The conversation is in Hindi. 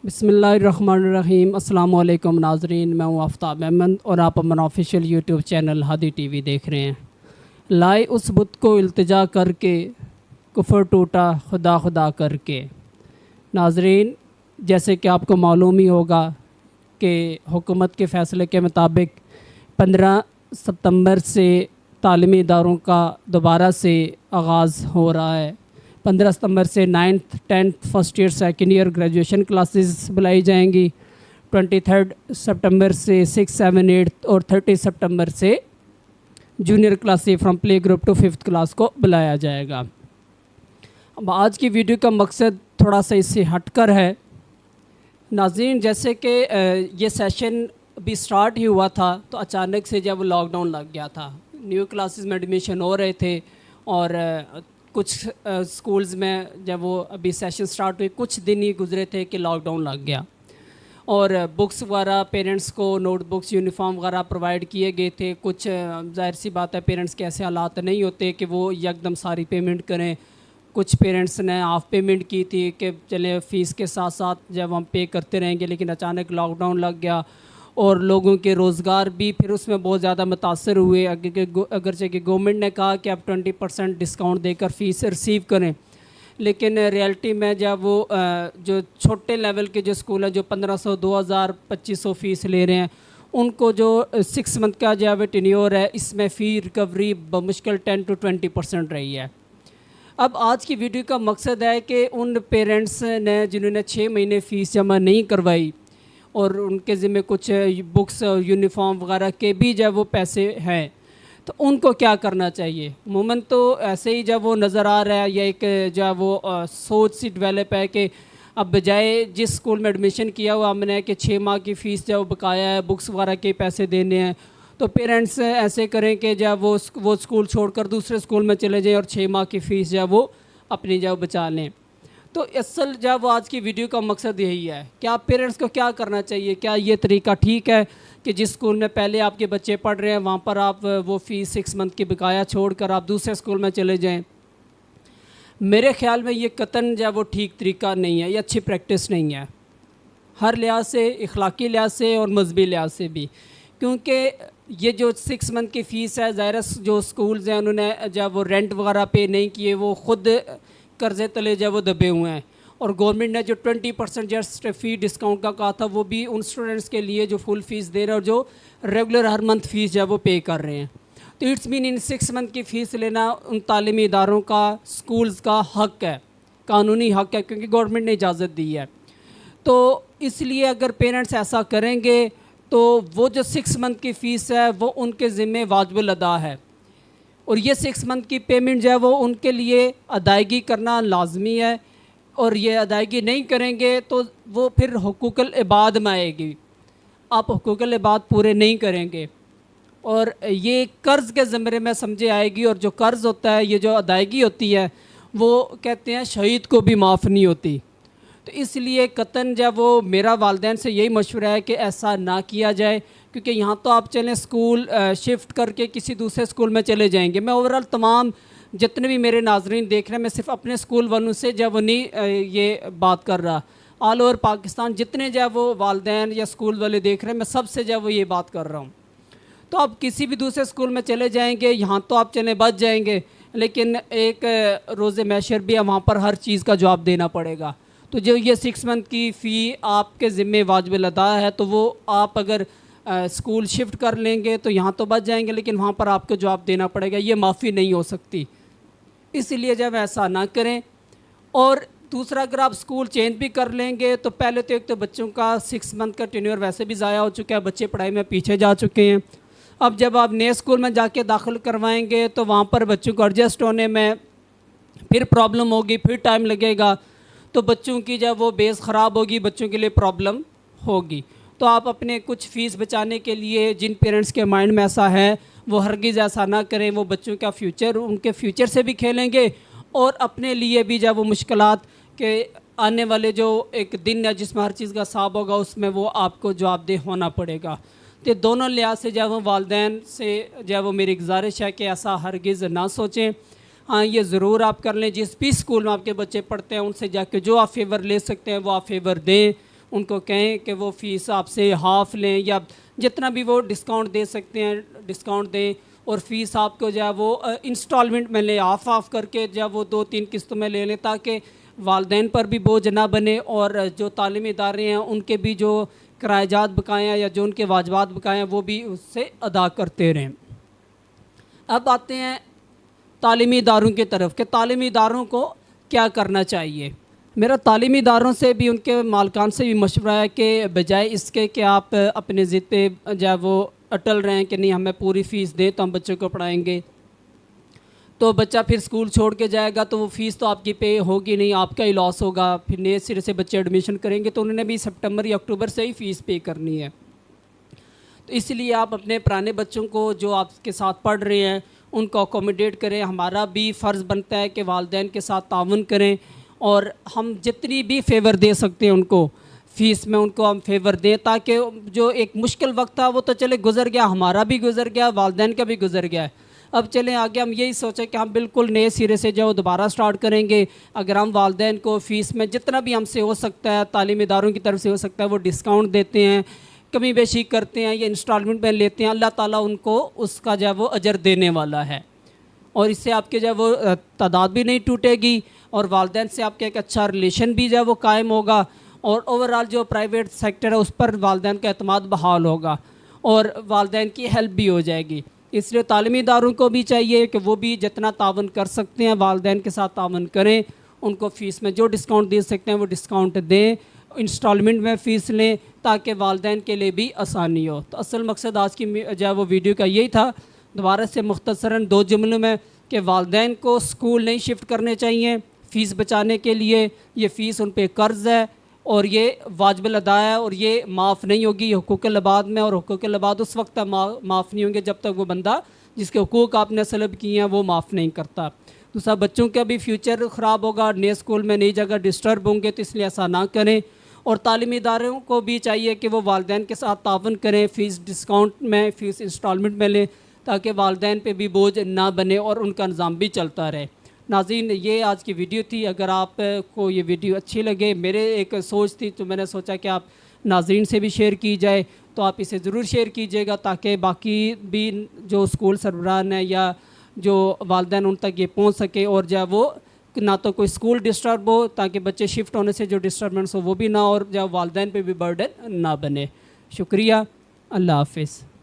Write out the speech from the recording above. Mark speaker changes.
Speaker 1: बिस्मिल्लाहिर्रहमानिर्रहीम। अस्सलाम वालेकुम नाजरीन, मैं हूँ आफ्ताब अहमद और आप अपना official YouTube channel Hadi TV देख रहे हैं। लाए उस बुत को इल्तिजा करके, कुफर टूटा खुदा खुदा करके। नाजरीन, जैसे कि आपको मालूम ही होगा कि हुकूमत के फ़ैसले के मुताबिक 15 सितंबर से तालीमी इदारों का दोबारा से आगाज़ हो रहा है। 15 सितंबर से 9th 10th first year second year graduation classes बुलाई जाएंगी। 23 सितंबर से 6, 7, 8 और 30 सितंबर से junior classes from play group to 5th class को बुलाया जाएगा। अब आज की वीडियो का मकसद थोड़ा सा इससे हटकर है। नाज़रीन, जैसे कि ये सेशन अभी स्टार्ट ही हुआ था तो अचानक से जब लॉकडाउन लग गया था, न्यू क्लासेस में एडमिशन हो रहे थे और कुछ स्कूल्स में जब वो अभी सेशन स्टार्ट हुए कुछ दिन ही गुजरे थे कि लॉकडाउन लग गया और बुक्स वगैरह पेरेंट्स को नोटबुक्स यूनिफॉर्म वगैरह प्रोवाइड किए गए थे। कुछ जाहिर सी बात है पेरेंट्स के ऐसे हालात नहीं होते कि वो एकदम सारी पेमेंट करें। कुछ पेरेंट्स ने हाफ़ पेमेंट की थी कि चले फ़ीस के साथ साथ जब हम पे करते रहेंगे, लेकिन अचानक लॉकडाउन लग गया और लोगों के रोज़गार भी फिर उसमें बहुत ज़्यादा मुतासर हुए। अगरचे कि गवर्नमेंट ने कहा कि आप 20% डिस्काउंट देकर फ़ीस रिसीव करें, लेकिन रियलिटी में जब वो जो छोटे लेवल के जो स्कूल हैं जो 1500, 2000, 2500 फ़ीस ले रहे हैं, उनको जो 6 मंथ का जो है टेन्योर है, इसमें फ़ी रिकवरी बमुश्किल 10 to 20% रही है। अब आज की वीडियो का मकसद है कि उन पेरेंट्स ने जिन्होंने 6 महीने फ़ीस जमा नहीं करवाई और उनके ज़िम्मे कुछ बुक्स और यूनिफॉर्म वगैरह के भी जब वो पैसे हैं तो उनको क्या करना चाहिए। अमूमन तो ऐसे ही जब वो नज़र आ रहा है या एक जो वो सोच सी डेवलप है कि अब बजाय जिस स्कूल में एडमिशन किया हुआ हमने कि 6 माह की फ़ीस जब बकाया है, बुक्स वगैरह के पैसे देने हैं, तो पेरेंट्स ऐसे करें कि जब वो स्कूल छोड़कर दूसरे स्कूल में चले जाएं और 6 माह की फ़ीस जब वो अपनी जब बचा लें। तो असल जब वो आज की वीडियो का मकसद यही है कि आप पेरेंट्स को क्या करना चाहिए। क्या ये तरीका ठीक है कि जिस स्कूल में पहले आपके बच्चे पढ़ रहे हैं वहाँ पर आप वो फ़ीस 6 मंथ की बकाया छोड़कर आप दूसरे स्कूल में चले जाएं? मेरे ख़्याल में ये कतन जब वो ठीक तरीका नहीं है, ये अच्छी प्रैक्टिस नहीं है, हर लिहाज से, इखलाकी लिहाज से और मजहबी लिहाज से भी। क्योंकि ये जो 6 मंथ की फ़ीस है, ज़ाहिर जो स्कूल्स हैं उन्होंने जब वो रेंट वगैरह पे नहीं किए, वो ख़ुद कर्ज़े तले जब वो दबे हुए हैं और गवर्नमेंट ने जो 20% जस्ट फ़ी डिस्काउंट का कहा था वो भी उन स्टूडेंट्स के लिए जो फुल फ़ीस दे रहे हैं और जो रेगुलर हर मंथ फ़ीस जब वो पे कर रहे हैं। तो इट्स मीन इन 6 मंथ की फ़ीस लेना उन तालीमी इदारों का, स्कूल्स का हक़ है, कानूनी हक़ है, क्योंकि गवर्नमेंट ने इजाज़त दी है। तो इसलिए अगर पेरेंट्स ऐसा करेंगे तो वो जो 6 मंथ की फ़ीस है वो उनके ज़िम्मे वाजिबुल अदा है और ये 6 मंथ की पेमेंट जो है वो उनके लिए अदायगी करना लाजमी है और ये अदायगी नहीं करेंगे तो वो फिर हुकूकुल इबाद में आएगी। आप हुकूकुल इबाद पूरे नहीं करेंगे और ये कर्ज़ के ज़मरे में समझे आएगी और जो कर्ज़ होता है, ये जो अदायगी होती है, वो कहते हैं शहीद को भी माफ़ नहीं होती। तो इसलिए कतन जब वो मेरा वालिदैन से यही मशवरा है कि ऐसा ना किया जाए, क्योंकि यहाँ तो आप चलें स्कूल शिफ्ट करके किसी दूसरे स्कूल में चले जाएंगे। मैं ओवरऑल तमाम जितने भी मेरे नाजरीन देख रहे हैं, मैं सिर्फ अपने स्कूल वालों से जब वो नहीं ये बात कर रहा, ऑल ओवर पाकिस्तान जितने जब वो वालिदैन या स्कूल वाले देख रहे हैं, मैं सबसे जब वो ये बात कर रहा हूँ। तो आप किसी भी दूसरे स्कूल में चले जाएंगे, यहाँ तो आप चले बच जाएंगे, लेकिन एक रोज़े महशर भी है, वहाँ पर हर चीज़ का जवाब देना पड़ेगा। तो जो ये 6 मंथ की फ़ी आपके ज़िम्मे वाजिबुल अदा है, तो वो आप अगर स्कूल शिफ्ट कर लेंगे तो यहाँ तो बच जाएंगे, लेकिन वहाँ पर आपको जवाब देना पड़ेगा, ये माफ़ी नहीं हो सकती। इसलिए जब ऐसा ना करें। और दूसरा, अगर आप स्कूल चेंज भी कर लेंगे तो पहले तो एक तो बच्चों का 6 मंथ का टेन्योर वैसे भी ज़ाया हो चुका है, बच्चे पढ़ाई में पीछे जा चुके हैं। अब जब आप नए स्कूल में जाके दाखिल करवाएंगे तो वहाँ पर बच्चों को एडजस्ट होने में फिर प्रॉब्लम होगी, फिर टाइम लगेगा, तो बच्चों की जब वो बेस ख़राब होगी, बच्चों के लिए प्रॉब्लम होगी। तो आप अपने कुछ फ़ीस बचाने के लिए, जिन पेरेंट्स के माइंड में ऐसा है, वो हरगिज़ ऐसा ना करें। वो बच्चों का फ्यूचर, उनके फ्यूचर से भी खेलेंगे और अपने लिए भी जब वो मुश्किलात के आने वाले जो एक दिन है जिसमें हर चीज़ का हिसाब होगा, उसमें वो आपको जवाबदेह होना पड़ेगा। तो दोनों लिहाज से जब वो वालिदैन से जब वो मेरी गुजारिश है कि ऐसा हरगिज़ ना सोचें। हाँ, ये ज़रूर आप कर लें, जिस भी स्कूल में आपके बच्चे पढ़ते हैं उनसे जाके जो आप फेवर ले सकते हैं वो आप फेवर दें, उनको कहें कि वो फ़ीस आपसे हाफ़ लें या जितना भी वो डिस्काउंट दे सकते हैं डिस्काउंट दें, और फ़ीस आपको जो है वो इंस्टॉलमेंट में लें, हाफ़ करके जो है वो 2-3 किस्तों में ले लें, ताकि वालदैन पर भी बोझ ना बने और जो तालीमी इदारे हैं उनके भी जो किरायाजात बकाए हैं या जो उनके वाजबात बकाए हैं वो भी उससे अदा करते रहें। अब आते हैं तालीमी इदारों की तरफ कि तालीमी इदारों को क्या करना चाहिए। मेरा तालीमी इदारों से भी उनके मालकान से भी मशवरा है कि बजाय इसके कि आप अपने ज़िद पे जो है वो अटल रहें कि नहीं हमें पूरी फ़ीस दें तो हम बच्चों को पढ़ाएंगे, तो बच्चा फिर स्कूल छोड़ के जाएगा तो वो फ़ीस तो आपकी पे होगी नहीं, आपका ही लॉस होगा। फिर नए सिरे से बच्चे एडमिशन करेंगे तो उन्होंने भी सितंबर या अक्टूबर से ही फ़ीस पे करनी है। तो इसलिए आप अपने पुराने बच्चों को जो आपके साथ पढ़ रहे हैं उनको अकोमोडेट करें। हमारा भी फ़र्ज़ बनता है कि वालिदैन के साथ ताउन करें और हम जितनी भी फेवर दे सकते हैं उनको फ़ीस में उनको हम फेवर दें, ताकि जो एक मुश्किल वक्त था वो तो चले गुज़र गया, हमारा भी गुज़र गया, वालिदैन का भी गुज़र गया। अब चलें आगे हम यही सोचें कि हम बिल्कुल नए सिरे से जो दोबारा स्टार्ट करेंगे। अगर हम वालिदैन को फ़ीस में जितना भी हमसे हो सकता है, तालीमी इदारों की तरफ से हो सकता है, वो डिस्काउंट देते हैं, कमी बेशी करते हैं या इंस्टॉलमेंट में लेते हैं, अल्लाह ताला उनको उसका जो है वो अजर देने वाला है। और इससे आपके जो है वो तादाद भी नहीं टूटेगी और वालिदैन से आपका एक अच्छा रिलेशन भी जो है वो कायम होगा और ओवरऑल जो प्राइवेट सेक्टर है उस पर वालिदैन का एतमाद बहाल होगा और वालिदैन की हेल्प भी हो जाएगी। इसलिए तालीमी इदारों को भी चाहिए कि वो भी जितना तावन कर सकते हैं वालिदैन के साथ तावन करें, उनको फ़ीस में जो डिस्काउंट दे सकते हैं वो डिस्काउंट दें, इंस्टॉलमेंट में फ़ीस लें, ताकि वालिदैन के लिए भी आसानी हो। तो असल मकसद आज की जो है वो वीडियो का यही था। दोबारा से मुख्तसरन 2 जुमलों में कि वालिदैन को स्कूल नहीं शिफ्ट करने चाहिए फ़ीस बचाने के लिए। ये फ़ीस उन पर कर्ज़ है और ये वाजिबुल अदा है और ये माफ़ नहीं होगी। ये हुकूकुल इबाद में, और हुकूकुल इबाद उस वक्त माफ़ नहीं होंगे जब तक वो बंदा जिसके हुकूक आपने सलब किए हैं वो माफ़ नहीं करता। दूसरा, बच्चों का भी फ्यूचर ख़राब होगा, नए स्कूल में नई जगह डिस्टर्ब होंगे, तो इसलिए ऐसा ना करें। और तालीमी इदारों को भी चाहिए कि वो वालिदैन के साथ तावन करें, फ़ीस डिस्काउंट में, फ़ीस इंस्टॉलमेंट में लें, ताकि वालिदैन पे भी बोझ ना बने और उनका निज़ाम भी चलता रहे। नाज़रीन, ये आज की वीडियो थी। अगर आपको ये वीडियो अच्छी लगे, मेरे एक सोच थी तो मैंने सोचा कि आप नाज़रीन से भी शेयर की जाए, तो आप इसे ज़रूर शेयर कीजिएगा ताकि बाकी भी जो स्कूल सरबराहान है या जो वालिदैन उन तक ये पहुँच सके और जो वो ना तो कोई स्कूल डिस्टर्ब हो, ताकि बच्चे शिफ्ट होने से जो डिस्टर्बेंस हो वो भी ना, और जो वालिदैन पे भी बर्डन ना बने। शुक्रिया, अल्लाह हाफ़िज़।